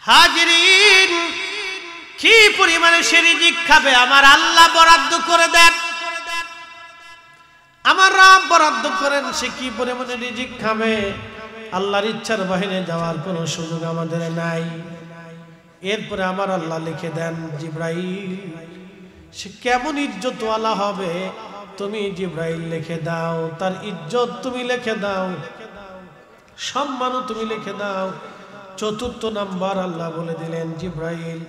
হাজিরিন, কি পরিমাণে সে রিজিক খাবে আমার আল্লাহ বরাদ্দ করে দেন। আমার রব বরাদ্দ করেন, সে কি পরিমাণে রিজিক খাবে আল্লাহর ইচ্ছার বাইরে যাওয়ার কোনো সুযোগ আমাদের নাই। এরপরে আমার আল্লাহ লিখে দেন, জিব্রাইল সে কেমন ইজ্জতওয়ালা হবে তুমি জিব্রাইল লিখে দাও, তার ইজ্জত তুমি লিখে দাও, সম্মানও তুমি লিখে দাও। চতুর্থ নাম্বার আল্লাহ বলে দিলেন, জিব্রাইল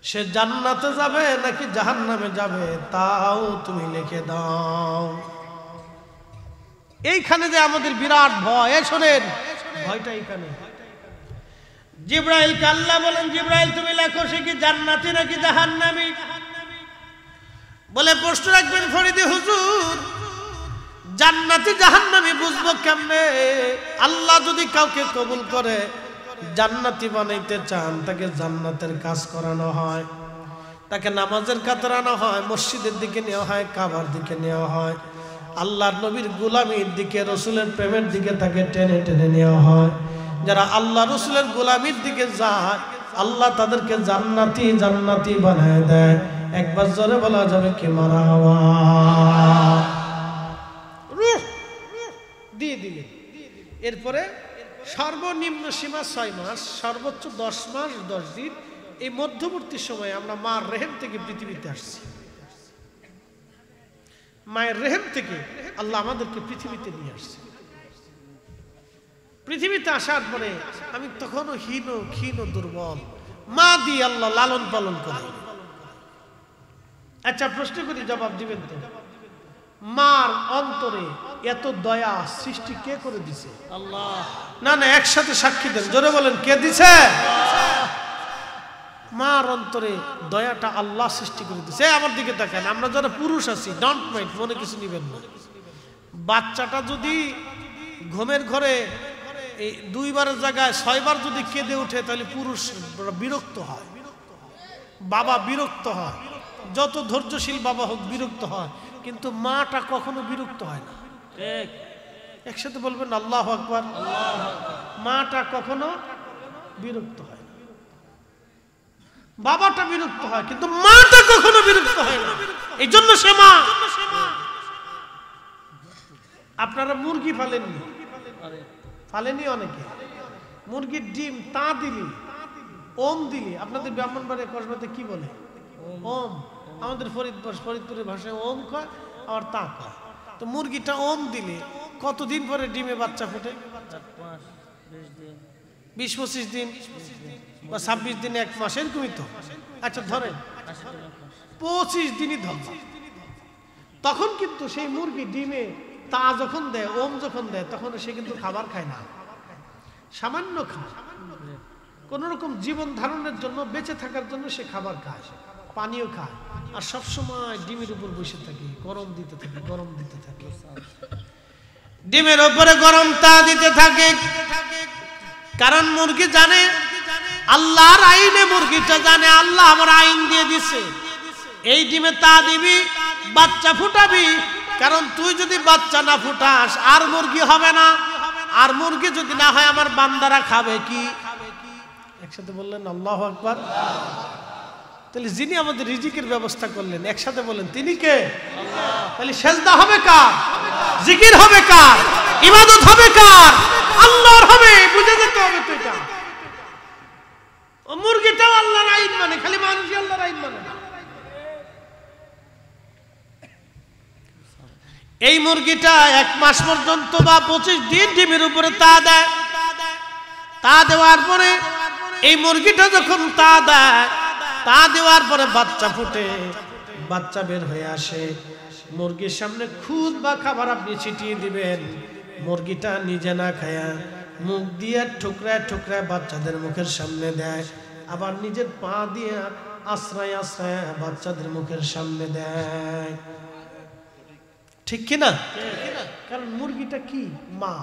সে জান্নাতে যাবে নাকি জাহান্নামে যাবে তাও তুমি লিখে দাও। এইখানে যে আমাদের বিরাট ভয়, শোনেন ভয়টা এইখানে। জিব্রাইলকে আল্লাহ বলেন, জিব্রাইল তুমি লেখো সে কি জান্নাতি নাকি জাহান্নামী। বলে প্রশ্ন রাখবেন ফরিদী হুজুর, জান্নাতি জাহান্নামী বুঝবো কেমনে? আল্লাহ যদি কাউকে কবুল করে জান্নাতি বানাইতে চান, তাকে জান্নাতের কাজ করানো হয়, তাকে নামাজের কাতার আনা হয়, মসজিদের দিকে নেওয়া হয়, কাবার দিকে নেওয়া হয়, আল্লাহর নবীর গোলামির দিকে, রসুলের প্রেমের দিকে তাকে টেনে টেনে নেওয়া হয়। যারা আল্লাহ রসুলের গোলামির দিকে যায় আল্লাহ তাদেরকে জান্নাতি জান্নাতি বানায় দেয়। একবার জোরে বলা যাবে কি মারহাবা। দিয়ে দিলে এরপরে সর্বনিম্ন সীমা 6 মাস, সর্বোচ্চ 10 মাস 10 দিন। এই মধ্যবর্তী সময়ে আমরা মার রেহেম থেকে পৃথিবীতে আসছি। মায়ের রেহেম থেকে আল্লাহ আমাদেরকে পৃথিবীতে নিয়ে আসছে। পৃথিবীতে আসার পরে আমি তখনও হীন ক্ষীণ দুর্বল, মা দিয়ে আল্লাহ লালন পালন করে। আচ্ছা প্রশ্ন করি, জবাব দিবেন তো? মার অন্তরে এত দয়া সৃষ্টি কে করে দিছে? আল্লাহ। না না, একসাথে সাক্ষী দেন, জোরে বলেন কে দিছে? মার অন্তরে দয়াটা আল্লাহ সৃষ্টি করে দিছে। আমার দিকে দেখেন, আমরা যারা পুরুষ আছি ডোন্ট মাইন্ড, মনে কিছু নিবেন না। বাচ্চাটা যদি ঘুমের ঘরে এই 2 বারের জায়গায় 6 বার যদি কেঁদে ওঠে তাহলে পুরুষ বিরক্ত হয়, বাবা বিরক্ত হয়, যত ধৈর্যশীল বাবা হোক বিরক্ত হয়, কিন্তু মাটা কখনো বিরক্ত হয় না। একসাথে বলবেন আল্লাহু আকবার। মাটা কখনো বিরক্ত হয় না, বাবাটা বিরক্ত হয় কিন্তু মাটা কখনো বিরক্ত হয় না। এই জন্য সে মা। আপনারা মুরগি ফালেননি? ফালেনি অনেকে। মুরগির ডিম তা দিলি, ওম দিলি, আপনাদের ব্রাহ্মণবাড়িয়া কসবাতে কি বলে? ওম। আমাদের ফরিদপুরের ভাষায় ওম কয়, আর তা কয়। তো মুরগিটা ওম দিলে কতদিন পরে ডিমে বাচ্চা ফোটে? 20-25 দিন বা 26 দিন, 1 মাস, এরকমই তো। আচ্ছা ধরেন 25 দিনই ধরলাম, তখন কিন্তু সেই মুরগি ডিমে তা যখন দেয়, ওম যখন দেয়, তখন সে কিন্তু খাবার খায় না, সামান্য খায়। কোন রকম জীবন ধারণের জন্য, বেঁচে থাকার জন্য সে খাবার খায়, পানিও খায়, আর সবসময় ডিমের উপর বসে থাকে, গরম দিতে থাকে, গরম দিতে থাকে, ডিমের উপরে গরম তা দিতে থাকে। কারণ মুরগি জানে আল্লাহর আইনে, মুরগিটা জানে আল্লাহ আমার আইন দিয়ে দিছে, এই ডিমে তা দিবি, বাচ্চা ফুটাবি। কারণ তুই যদি বাচ্চা না ফুটাস আর মুরগি হবে না, আর মুরগি যদি না হয় আমার বান্দারা খাবে কি? একসাথে বললেন আল্লাহু আকবার। তাহলে যিনি আমাদের রিজিকের ব্যবস্থা করলেন, একসাথে বলেন তিনি কে? আল্লাহ। তাহলে সেজদা হবে কার? জিকির হবে কার? ইবাদত হবে কার? আল্লাহর হবে। বুঝে যেতে হবে তো এটা। ও মুরগিটাও আল্লাহর আইন মানে, খালি মানুষই আল্লাহর আইন মানে না। এই মুরগিটা 1 মাস পর্যন্ত বা 25 দিন ডিমের উপরে তা দেয়। তা দেওয়ার পরে এই মুরগিটা যখন তা দেয়, তা দেওয়ার পরে বাচ্চা ফুটে, বাচ্চা বের হয়ে আসে, মুরগির সামনে খুদ বা খাবার আপনি ছিটিয়ে দিবেন, মুরগিটা নিজে না খায়া মুখ দিয়ে ঠুকরায় ঠুকরায় বাচ্চাদের মুখের সামনে দেয়, আবার নিজের পা দিয়ে আশ্রয় আশ্রয় বাচ্চাদের মুখের সামনে দেয়। ঠিক কিনা? কারণ মুরগিটা কি? মা।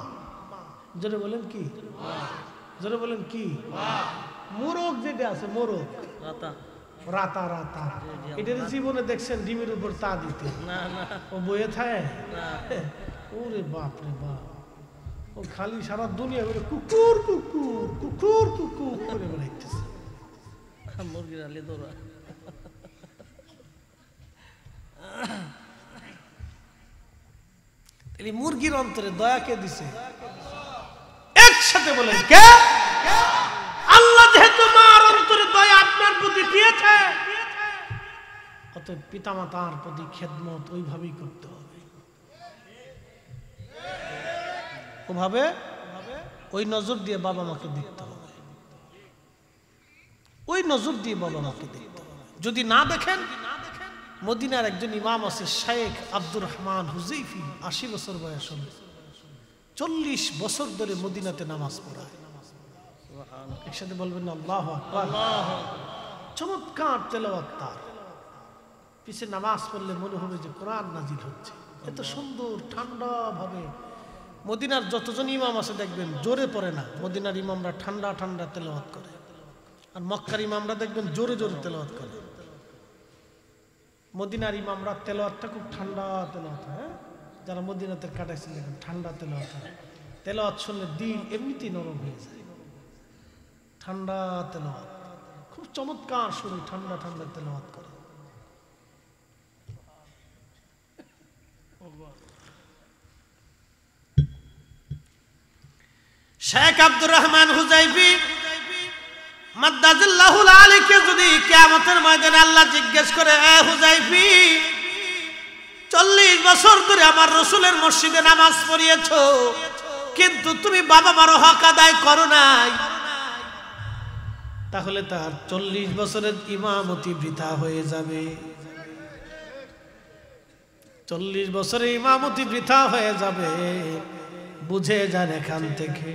জোরে বলেন কি? জোরে বলেন কি? মোরগ যেটা আছে, মোরগ, রাতা রাতা, এটা জীবনে দেখছেন ডিমের উপর তা দিতে? ও বয়ে থাকে? ওরে বাপ রে বাপ, ও খালি সারা দুনিয়া করে কুকুর কুকুর কুকুর কুকুর মুরগির অন্তরে দয়া কে দিছে? একসাথে বলেন কে? আল্লাহ যেহেতু মার অন্তরে দয়া আপনার প্রতি দিয়েছে, অতএব পিতামাতার প্রতি খেদমত ওইভাবেই করতে হবে, ওভাবে ওই নজর দিয়ে বাবা মাকে দেখতে হবে, ওই নজর দিয়ে বাবা মাকে দেখতে হবে। যদি না দেখেন, মদিনার একজন ইমাম আছে শেখ আব্দুর রহমান হুজাইফি, ৮০ বছর বয়স হবে, ৪০ বছর ধরে মদিনাতে নামাজ পড়ায়। একসাথে বলবেন আল্লাহু আকবার। চমৎকার তেলাওয়াত তার, পিছে নামাজ পড়লে মনে হবে যে কোরআন নাজিল হচ্ছে, এত সুন্দর ঠান্ডা ভাবে। মদিনার যতজন ইমাম আছে দেখবেন জোরে পড়ে না, মদিনার ইমামরা ঠান্ডা ঠান্ডা তেলাওয়াত করে, আর মক্কার ইমামরা দেখবেন জোরে জোরে তেলাওয়াত করে। মদিনার ইমামরা তেলাওয়াতটা খুব ঠান্ডা তেলাওয়াত হয়, যারা মদিনাতে কাটাইছেন দেখেন ঠান্ডা তেলাওয়াত হয়, তেলাওয়াত শুনলে দিল এমনিতেই নরম হয়ে যায়, ঠান্ডা তেলাওয়াত, খুব চমৎকার সুরে ঠান্ডা ঠান্ডা তেলাওয়াত করে। শেখ আব্দুর রহমান হুজাইফি মাদ্দাজিল্লাহুল আলীকে যদি কিয়ামতের ময়দানে আল্লাহ জিজ্ঞেস করে, এ হুজাইফি, ৪০ বছর ধরে আমার রাসূলের মসজিদে নামাজ পড়িয়েছো, কিন্তু তুমি বাবা মার হক আদায় করো নাই, তাহলে তার ৪০ বছরের ইমামতি বৃথা হয়ে যাবে। ৪০ বছরের ইমামতি বৃথা হয়ে যাবে, বুঝে যান এখান থেকে।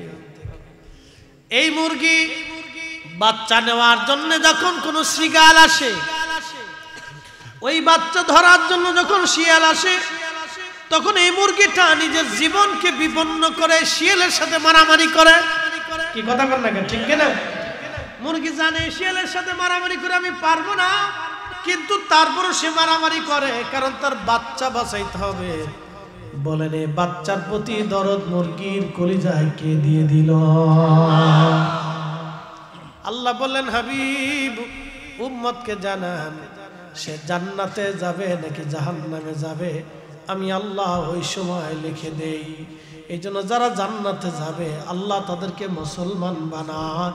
এই মুরগি বাচ্চা নেওয়ার জন্য যখন কোন শিয়াল আসে, ওই বাচ্চা ধরার জন্য যখন শিয়াল আসে, তখন এই মুরগিটা নিজের জীবনকে বিপন্ন করে শিয়ালের সাথে মারামারি করে। কি কথা বল না, ঠিক কিনা? মুরগি জানে শিয়ালের সাথে মারামারি করে আমি পারবো না, কিন্তু তারপরও সে মারামারি করে, কারণ তার বাচ্চা বাঁচাইতে হবে। বলেন এই বাচ্চার প্রতি দরদ মুরগির কলিজায় কে দিয়ে দিল? আল্লাহ বললেন, হাবিব উম্মতকে জানান, সে জান্নাতে যাবে নাকি জাহান্নামে যাবে, আমি আল্লাহ ওই সময় লিখে দেই। এই জন্য যারা জান্নাতে যাবে আল্লাহ তাদেরকে মুসলমান বানায়।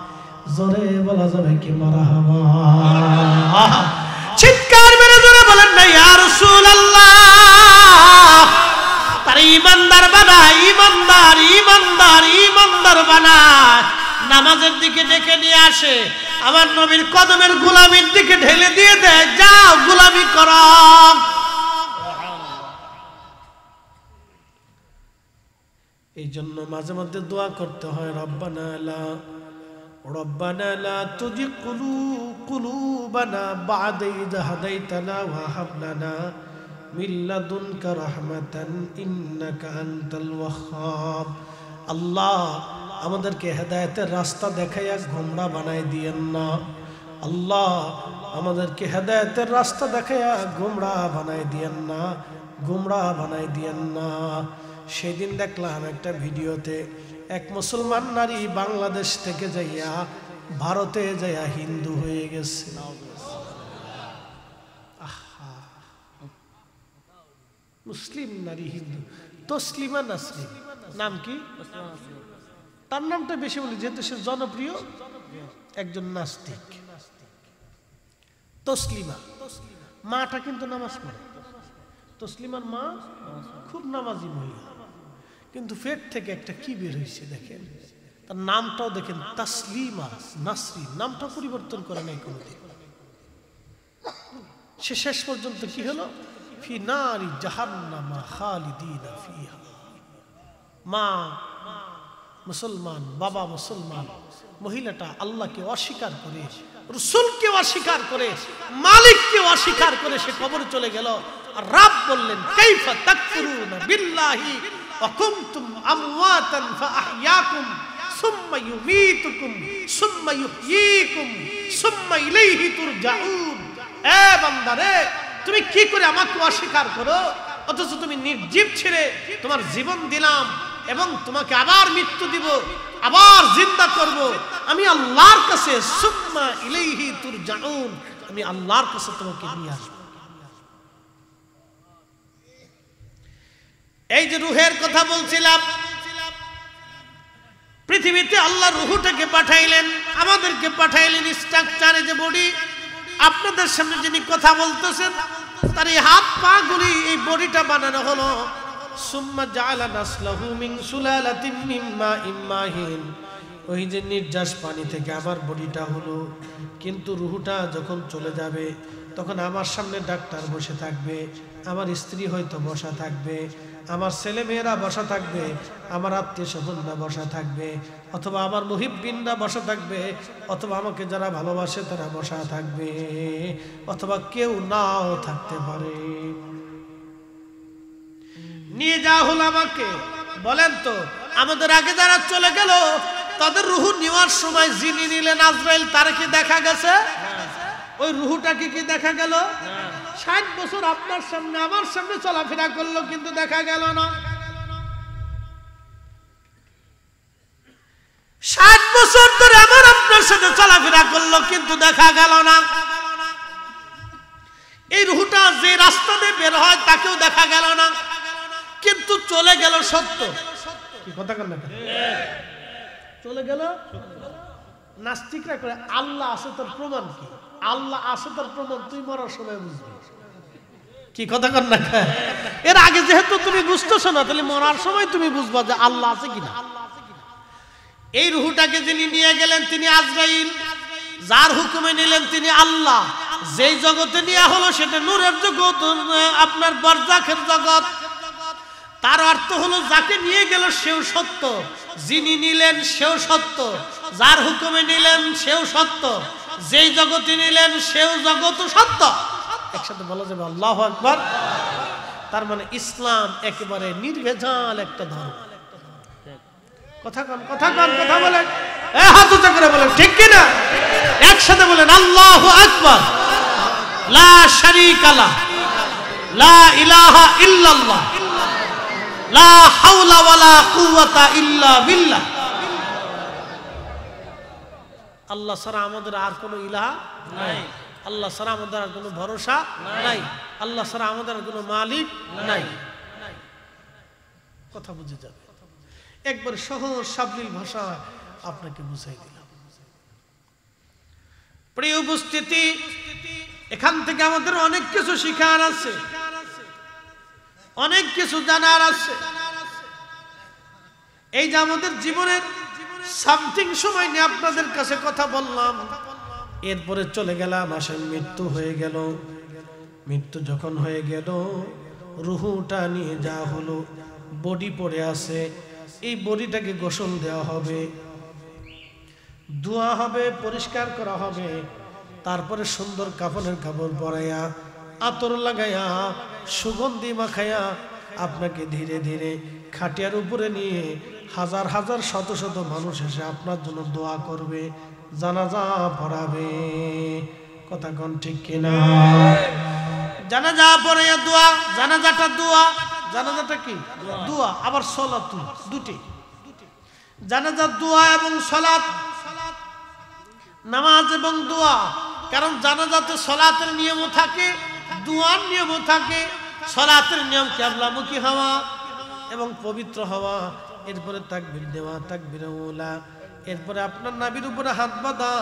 জোরে বলা যাবে কি মারহাবা? চিৎকার মেরে জোরে বলেন না ইয়া রাসূলুল্লাহ। তার ঈমানদার বানায়, ঈমানদার ঈমানদার ঈমানদার বানায়, নামাজের দিকে ডেকে নিয়ে আসে, আমার নবীর কদমের গোলামির দিকে ঢেলে দিয়ে দেয়, যাও গোলামি করো। এই জন্য মাঝে মধ্যে দোয়া করতে হয়, রব্বানা লা তুযিগ কুলুবানা বা'দা ইয হাদাইতানা ওয়া হাব লানা মিন লাদুনকা রাহমাতান ইন্নাকা আনতাল ওয়াহ্হাব। আল্লাহ আমাদেরকে হেদায়েতের রাস্তা দেখাইয়া গোমরা বানাই দিয়েন না, আল্লাহ আমাদেরকে হেদায়েতের রাস্তা দেখাইয়া গোমরা বানাই দিয়েন না, গোমরা বানাই দিয়েন না। সেদিন দেখলাম একটা ভিডিওতে এক মুসলমান নারী বাংলাদেশ থেকে যাইয়া ভারতে যাইয়া হিন্দু হয়ে গেছে। মুসলিম নারী হিন্দু, তসলিমা নাসরিন নাম কি? তার নামটা বেশি বলি যেহেতু সে জনপ্রিয়, একজন নাস্তিক। তসলিমা, মাটা কিন্তু নামাজ পড়ে, তসলিমার মা খুব নামাজি মহিলা, কিন্তু পেট থেকে একটা কি বের হয়েছে দেখেন, তার নামটাও দেখেন তাসলিমা নাসরিন, নামটা পরিবর্তন করে নাই কোনোদিন। সে শেষ পর্যন্ত কি হলো, ফি নারি জাহান্নামা খালিদিনা ফিহা। মা মুসলমান, বাবা মুসলমান, মহিলাটা আল্লাহকে অস্বীকার করে, রাসূলকে অস্বীকার করে, মালিককে অস্বীকার করে সে কবরে চলে গেল। আর রব বললেন, কাইফা তাকফুরুনা বিল্লাহি ওয়া কুনতুম আমওয়াতান ফাআহইয়াকুম সুম্মা ইউমীতুকুম সুম্মা ইউহয়ীকুম সুম্মা ইলাইহি তুরজাউন। এ বান্দারে, তুমি কি করে আমাকে অস্বীকার করো, অথচ তুমি নির্জীব ছেড়ে তোমার জীবন দিলাম এবং তোমাকে আবার মৃত্যু দিব, আবার জিন্দা করব, আমি আল্লাহর কাছে সুম্মা ইলাইহি তুরজাউন, আমি আল্লাহর কাছে তোমাকে নিয়ে আসব। এই যে রূহের কথা বলছিলাম, পৃথিবীতে আল্লাহ রূহটাকে পাঠাইলেন, আমাদেরকে পাঠাইলেন স্ট্রাকচারে যে বডি। আপনাদের সামনে যিনি কথা বলতেছেন তার এই হাত পা গুলি, এই বডিটা বানানো হলো। সুম্মা জাআলা নাসলাহু মিন সুলালাতিন মিন মাইন মাহিন, ওই যে নির্যাস পানি থেকে আমার বডিটা হলো। কিন্তু রূহটা যখন চলে যাবে তখন আমার সামনে ডাক্তার বসে থাকবে, আমার স্ত্রী হয়তো বসা থাকবে, আমার ছেলে মেয়েরা বসা থাকবে, আমার আত্মীয় স্বজনরা বসা থাকবে, অথবা আমার মুহিব্বিনরা বসা থাকবে, অথবা আমাকে যারা ভালোবাসে তারা বসা থাকবে, অথবা কেউ নাও থাকতে পারে। নিয়ে যাওয়া হলো আমাকে। বলেন তো, আমাদের আগে যারা চলে গেল তাদের রূহ নেওয়ার সময় যিনি নিলেন আজরাইল, তার কি দেখা গেছে? ওই রূহটাকে কি দেখা গেল? 60 বছর আপনার সামনে আমার সামনে চলাফেরা করলো, কিন্তু দেখা গেল না। 60 বছর ধরে আমার আপনার সাথে চলাফেরা করলো, কিন্তু দেখা গেল না। এই রূহটা যে রাস্তা দিয়ে বের হয় তাকেও দেখা গেল না, কিন্তু চলে গেল সত্য। কি কথা কন না? চলে গেল। নাস্তিকরা করে আল্লাহ আছে তার প্রমাণ কি? আল্লাহ আছে তার প্রমাণ তুই মরার সময় বুঝবি। কি কথা কন না? এর আগে যেহেতু তুমি বুঝতেছো না, তাহলে মরার সময় তুমি বুঝবা যে আল্লাহ আছে কিনা। এই রূহটাকে যিনি নিয়ে গেলেন তিনি আজরাইল, যার হুকুমে নিলেন তিনি আল্লাহ। যেই জগতে নেওয়া হলো সেটা নূরের জগৎ, আপনার বরজাখের জগৎ। তার অর্থ হলো যাকে নিয়ে গেল সেও সত্য, যিনি নিলেন সেও সত্য, যার হুকুমে নিলেন সেও সত্য, যেই জগতে নিলেন সেও জগৎ সত্য। একসাথে বলা যাবে আল্লাহু আকবার। তার মানে ইসলাম একেবারে নির্ভেজাল একটা ধর্ম। কথা কন, কথা কন, কথা বলেন, হাত উঁচু করে বলেন, ঠিক কিনা? একসাথে বলেন আল্লাহু আকবার। লা শারীকা লাহ, লা ইলাহা ইল্লাল্লাহ, লা হাওলা ওয়ালা কুওয়াতা ইল্লা বিল্লাহ। আল্লাহ ছাড়া আমাদের আর কোনো ইলাহ নাই, আল্লাহ ছাড়া আমাদের আর কোনো ভরসা নাই, আল্লাহ ছাড়া আমাদের আর কোনো মালিক নাই। কথা বুঝে যাবে। একবার সহজ সাবলীল ভাষা আপনাকে বুঝাই দিলাম। প্রিয় উপস্থিতি, এখান থেকে আমাদের অনেক কিছু শিখার আছে, অনেক কিছু জানার আছে। এই যে আমাদের জীবনের সামথিং সময় নিয়ে আপনাদের কাছে কথা বললাম, এরপরে চলে গেলাম, আসেন মৃত্যু হয়ে গেল। মৃত্যু যখন হয়ে গেল, রূহটা নিয়ে যাওয়া হলো, বডি পড়ে আছে। এই বডিটাকে গোসল দেওয়া হবে, ধোয়া হবে, পরিষ্কার করা হবে, তারপরে সুন্দর কাফনের কাপড় পরাইয়া, আতর লাগাইয়া, সুগন্ধি মাখাইয়া আপনাকে ধীরে ধীরে খাটিয়ার উপরে নিয়ে হাজার হাজার শত শত মানুষ এসে আপনার জন্য দোয়া করবে, জানাজা পড়াবে। কথা কোন ঠিক কিনা? জানাজা পড়াইয়া দোয়া, জানাজাটা দোয়া, জানাজাটা কি? দোয়া, আবার সালাত, দুটি। জানাজা দোয়া এবং সালাত, নামাজ এবং দোয়া। কারণ জানাজাতে সালাতের নিয়মও থাকে, দোয়ার নিয়মও থাকে। সালাতের নিয়ম কিবলামুখী হওয়া এবং পবিত্র হওয়া, এরপরে তাকবীর দেওয়া, তাকবীরে উলা, এরপরে আপনার নাভির উপরে হাত বাঁধা,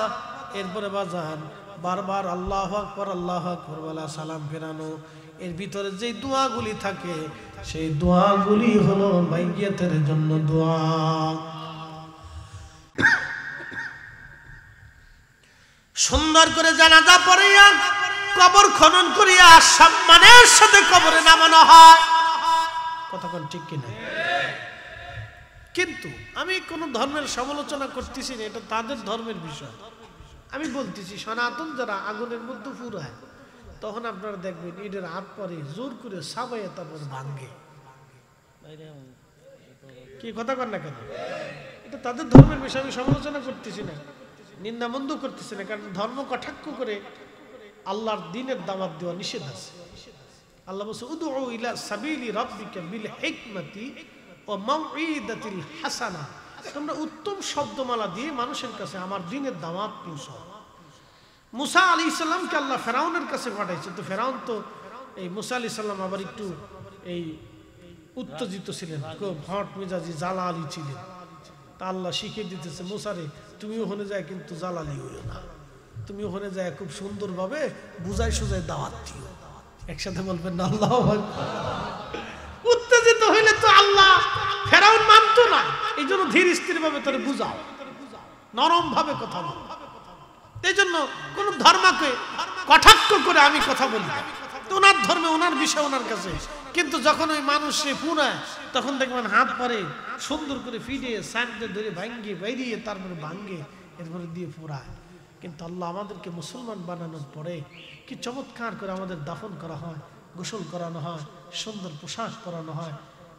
এরপরে বাজান বারবার আল্লাহু আকবার, আল্লাহু আকবার বলা, সালাম ফেরানো। এর ভিতরে যে দোয়াগুলি থাকে সেই দোয়াগুলি হলো মাইয়িতের জন্য দোয়া। সুন্দর করে জানাজা পড়িয়া কবর খনন করিয়া সম্মানের সাথে কবরে নামানো হয়। কতক্ষণ ঠিক কিনা? কিন্তু আমি কোন ধর্মের সমালোচনা করতেছি না, এটা তাদের ধর্মের বিষয়। আমি বলতেছি সনাতন যারা আগুনের মধ্যে পুরায়, তখন আপনারা দেখবেন ঈদের হাত পরে জোর করে সাবাইয়া তারপর ভাঙ্গে। কি কথা কন না কেন? এটা তাদের ধর্মের বিষয়, আমি সমালোচনা করতেছি না, নিন্দা মন্দ করতেছি না। কারণ ধর্ম কটাক্ষ করে আল্লাহর দ্বীনের দাওয়াত দেওয়া নিষেধ আছে। আল্লাহ বলছে উদউ ইলা সাবিলি রাব্বিকা বিল হিকমাতি ওয়া মাউইদাতিল হাসানা। তোমরা উত্তম শব্দমালা দিয়ে মানুষের কাছে আমার দ্বীনের দাওয়াত পৌঁছাও। মুসা আলাইহিস সালামকে আল্লাহ ফেরাউনের কাছে পাঠাইছে, তো ফেরাউন তো এই মুসা আলাইহিস সালাম আবার একটু এই উত্তেজিত ছিলেন, খুব হট মেজাজি জালালি ছিলেন। তা আল্লাহ শিখিয়ে দিতেছে, মুসারে তুমি ওখানে যায় কিন্তু জালালি হইও না, তুমি ওখানে যায় খুব সুন্দরভাবে বুঝাই সুজাই দাওয়াত দিও। একসাথে বলবেন না আল্লাহু আকবার। উত্তেজিত হইলে তো আল্লাহ ফেরাউন মানতো না, এই জন্য ধীর স্থির ভাবে তোরে বুঝাও, নরম ভাবে কথা বল। এই জন্য কোন ধর্মকে কটাক্ষ করে আমি কথা বলি না, ওনার ধর্মে ওনার বিষয় ওনার কাছে। কিন্তু যখন ওই মানুষ সে পুরায়, তখন দেখবেন হাত পারে সুন্দর করে ফিরিয়ে সাইডে ধরে ভাঙ্গে বাইরিয়ে তারপরে ভাঙ্গে এরপরে দিয়ে পুরায়। কিন্তু আল্লাহ আমাদেরকে মুসলমান বানানোর পরে কি চমৎকার করে আমাদের দাফন করা হয়, গোসল করানো হয়, সুন্দর পোশাক পরানো হয়,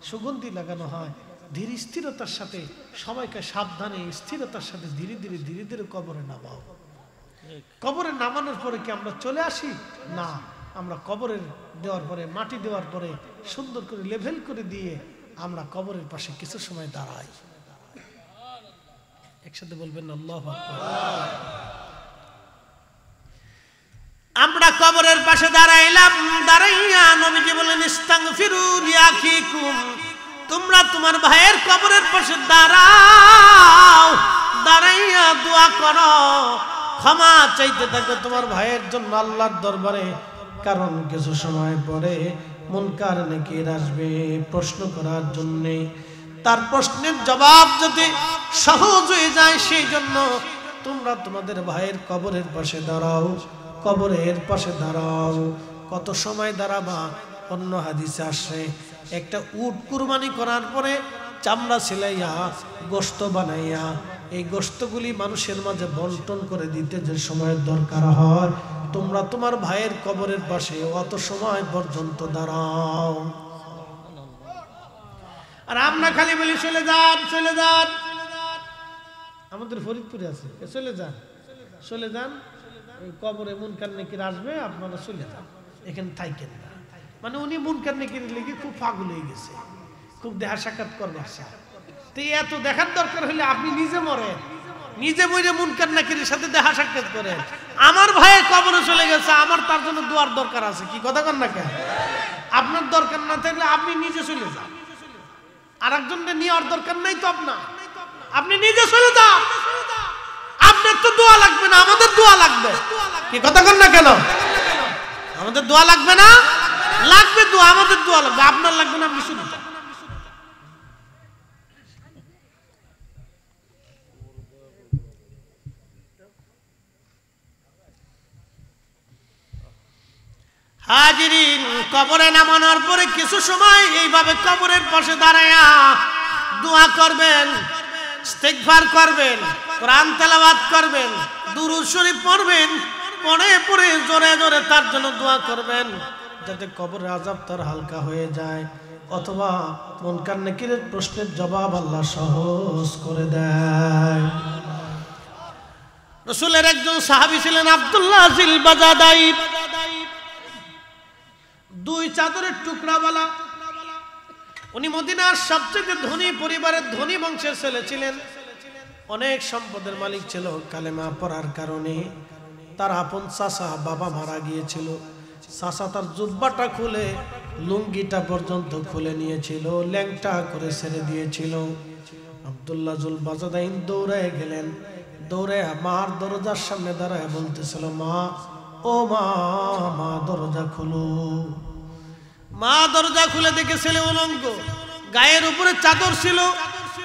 সুগন্ধি লাগানো হয়, ধীর স্থিরতার সাথে সবাইকে সাবধানে স্থিরতার সাথে ধীরে ধীরে ধীরে ধীরে কবরে নামাও। কবরে নামানোর পরে কি আমরা চলে আসি? না, আমরা কবরের দেওয়ার পরে, মাটি দেওয়ার পরে সুন্দর করে লেভেল করে দিয়ে আমরা কবরের পাশে কিছু সময় দাঁড়াই। একসাথে বলবেন আল্লাহু আকবার। আমরা কবরের পাশে দাঁড়াইলাম, দাঁড়াইয়া নবীজি বলেন ইস্তাগফিরু লিআখিকুম, তোমরা তোমার ভাইয়ের কবরের পাশে দাঁড়াও, দাঁড়াইয়া দোয়া করো, ক্ষমা চাইতে থাকো তোমার ভাইয়ের জন্য আল্লাহর দরবারে। কারণ কিছু সময় পরে মুনকার নাকির আসবে প্রশ্ন করার জন্য, তার প্রশ্নের জবাব যদি সহজ হয়ে যায়, সেই জন্য তোমরা তোমাদের ভাইয়ের কবরের পাশে দাঁড়াও, কবরের পাশে দাঁড়াও। কত সময় দাঁড়াবা? অন্য হাদিসে আসে একটা উট কুরবানি করার পরে চামড়া ছিলাইয়া গোশত বানাইয়া এই গোশতগুলি মানুষের মাঝে বন্টন করে দিতে যে সময়ের দরকার হয়, তোমরা তোমার ভাইয়ের কবরের পাশে অত সময় পর্যন্ত দাঁড়াও। আর আমরা খালি বলি চলে যান চলে যান, আমাদের ফরিদপুরে আছে চলে যান চলে যান, কবরে মুনকার নাকির আসবে আপনারা চলে যান, এখানে থাকেন না। মানে উনি মুনকার নাকির লেগে খুব পাগল হয়ে গেছে, খুব দেখা সাক্ষাৎ করবে আসা। তো এত দেখার দরকার হলে আপনি নিজে মরেন, নিজে মরে মুনকার নাকিরের সাথে দেখা সাক্ষাৎ করেন। আমার ভাইয়ের কবরে চলে গেছে, আমার তার জন্য দোয়ার দরকার আছে, কি কথা কন না কেন? আপনার দরকার না থাকলে আপনি নিজে চলে যান, আর একজনকে নেওয়ার দরকার নাই তো আপনার, আপনি নিজে চলে যান। আপনার তো দোয়া লাগবে না, আমাদের দোয়া লাগবে, কি কথা কন না কেন? আমাদের দোয়া লাগবে না? লাগবে দোয়া, আমাদের দোয়া লাগবে, আপনার লাগবে না, আপনি শুনে যান। হাজিরিন, কবরে নামানোর পরে কিছু সময় এইভাবে কবরের পাশে দাঁড়ায়া দোয়া করবেন, ইস্তিগফার করবেন, কোরআন তেলাওয়াত করবেন, দুরূদ শরীফ পড়বেন, পড়ে পড়ে জোরে জোরে তার জন্য দোয়া করবেন, যাতে কবরের আযাব তার হালকা হয়ে যায়, অথবা মুনকার নাকিরের প্রশ্নের জবাব আল্লাহ সহজ করে দেয়। রাসূলের একজন সাহাবী ছিলেন আব্দুল্লাহ জিল বাজাদাই, দুই চাদরের টুকরাওয়ালা। উনি মদিনার সবচেয়ে ধনী পরিবারের ধনী বংশের ছেলে ছিলেন, অনেক সম্পদের মালিক ছিল। কালেমা পড়ার কারণে তার আপন চাচা বাবা মারা গিয়েছিল, চাচা তার জুব্বাটা খুলে লুঙ্গিটা পর্যন্ত খুলে নিয়েছিল, ল্যাংটা করে ছেড়ে দিয়েছিল। আব্দুল্লাহ জুল বাজাদাইন দৌড়ায় গেলেন, দৌড়ে মার দরজার সামনে দাঁড়ায় বলতেছিল, মা ও মা, মা দরজা খুলো। মা দরজা খুলে দেখে ছেলে উলঙ্গ, গায়ের উপরে চাদর ছিল,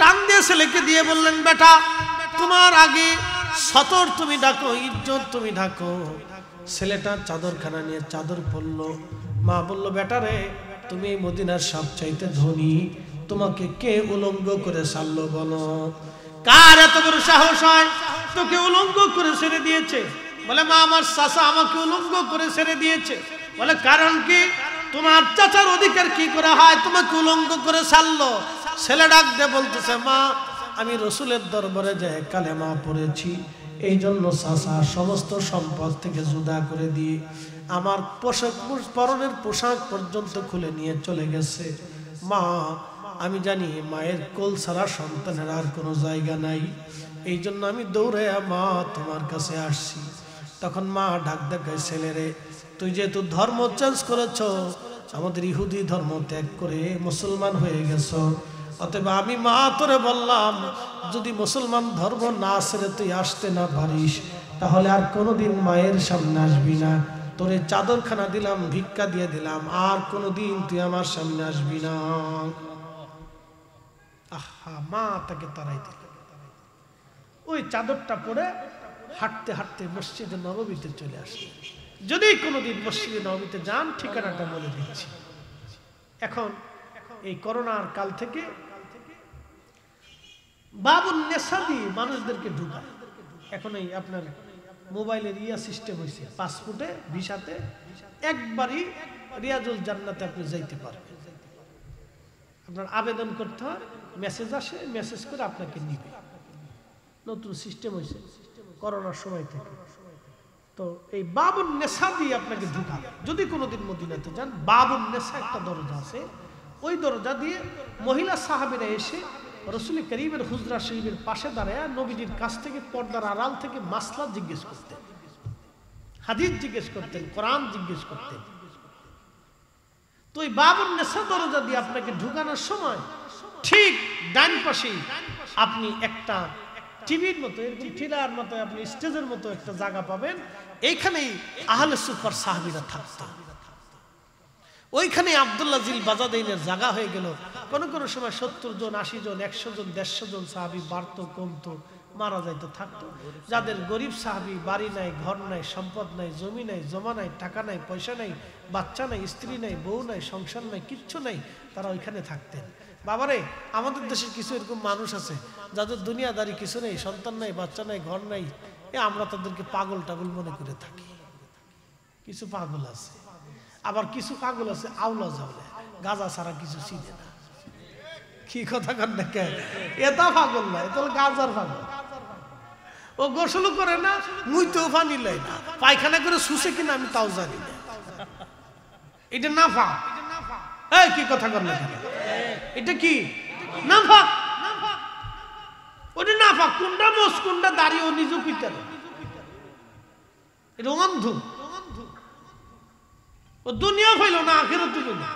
টান দিয়ে ছেলেকে দিয়ে বললেন, বেটা তোমার আগে সতর তুমি ডাকো, ইজ্জত তুমি ঢাকো। ছেলেটা চাদরখানা নিয়ে চাদর পরলো। মা বলল, বেটা রে, তুমি মদিনার সবচাইতে ধনী, তোমাকে কে উলঙ্গ করে ছাড়লো বলো? কার এত বড় সাহস হয় তোকে উলঙ্গ করে ছেড়ে দিয়েছে? বলে, মা আমার চাচা আমাকে উলঙ্গ করে ছেড়ে দিয়েছে। বলে, কারণ কি? তোমার চাচার অধিকার কি করে হয় তোমাকে উলঙ্গ করে ছাড়লো? ছেলে ডাক দিয়ে বলতেছে, মা আমি রসুলের দরবারে যাই কালেমা পড়েছি, এই জন্য চাচা সমস্ত সম্পদ থেকে জুদা করে দিয়ে আমার পোশাক, পরনের পোশাক পর্যন্ত খুলে নিয়ে চলে গেছে। মা আমি জানি মায়ের কোল ছাড়া সন্তানের আর কোনো জায়গা নাই, এই জন্য আমি দৌড়াইয়া মা তোমার কাছে আসছি। তখন মা ডাক দেখায়, ছেলেরে তুই যেহেতু ধর্ম চেঞ্জ করেছ, আমাদের ইহুদি ধর্ম ত্যাগ করে মুসলমান হয়ে গেছ, অতএব আমি মা তোরে বললাম যদি মুসলমান ধর্ম না ছেড়ে তুই আসতে না পারিস তাহলে আর কোনোদিন মায়ের সামনে আসবি না। তোরে চাদরখানা দিলাম, ভিক্ষা দিয়ে দিলাম, আর কোনোদিন তুই আমার সামনে আসবি না। আহা, মা তাকে তাড়াই দিল। ওই চাদরটা পরে হাঁটতে হাঁটতে মসজিদে নববীতে চলে আসে। যদি কোনোদিন মসজিদে নববীতে যান, ঠিকানাটা বলে দিচ্ছি। এখন এই করোনার কাল থেকে বাবুল নেশা দিয়ে মানুষদেরকে ঢুকায়। এখন এই আপনার মোবাইলের সিস্টেম হয়েছে, পাসপোর্টে ভিসাতে একবারই রিয়াজুল জান্নাতে আপনি যাইতে পারবেন। আপনার আবেদন করতে হয়, মেসেজ আসে, মেসেজ করে আপনাকে নিবে। নতুন সিস্টেম হয়েছে করোনার সময় থেকে। তো এই বাবুল নেশা দিয়ে আপনাকে ঢুকাবে। যদি কোনোদিন মদিনাতে যান, বাবুল নেশা একটা দরজা আছে, ওই দরজা দিয়ে মহিলা সাহাবীরা এসে রসুল করিমের হুজরা শরীফের পাশে দাঁড়ায় নবীজির কাছ থেকে পর্দার আড়াল থেকে মাসলা জিজ্ঞেস করতেন, হাদিস জিজ্ঞেস করতেন, কোরআন জিজ্ঞেস করতেন। তো এই বাবুল নেশা দরজা দিয়ে আপনাকে ঢুকানোর সময় ঠিক ডান পাশেই আপনি একটা টিভির মতো, এরকম টিলার মতো, আপনি স্টেজের মতো একটা জায়গা পাবেন। এইখানেই আহলে সুফার সাহাবীরা থাকতো। ওইখানে আব্দুল্লাহ জিল বাজাদাইনের জায়গা হয়ে গেল। কোন কোন সময় 70 জন, 80 জন, 100 জন, 150 জন সাহাবী বাড়তো, কমতো, মারা যাইতো, থাকতো। যাদের গরিব সাহাবী, বাড়ি নাই, ঘর নাই, সম্পদ নাই, জমি নাই, জমা নাই, টাকা নাই, পয়সা নাই, বাচ্চা নাই, স্ত্রী নাই, বউ নাই, সংসার নাই, কিচ্ছু নাই, তারা ওইখানে থাকতেন। বাবারে, আমাদের দেশের কিছু এরকম মানুষ আছে যাদের দুনিয়াদারি কিছু নেই, সন্তান নাই, বাচ্চা নাই, ঘর নাই, আমরা তাদেরকে পাগল টাগল মনে করে থাকি। কিছু পাগল আছে, আবার কিছু পাগল আছে আউলা জাউলা, গাঁজা ছাড়া কিছু চিনে না। কি কথা কন না, এটা পাগল না, এটা গাঁজার পাগল। ও গোসল করে না, মুইতেও পানি লাই না, পায়খানা করে শুষে কিনা আমি তাও জানি না। এটা নাফা। এই কি কথা কন না, এটা কি নাফা? ওটা নাফা। কোনটা মোস, কোনটা দাঁড়িয়ে, ও নিজে পিতা, এটা অন্ধ। ও দুনিয়া পাইল না, আখেরাত পাইল না।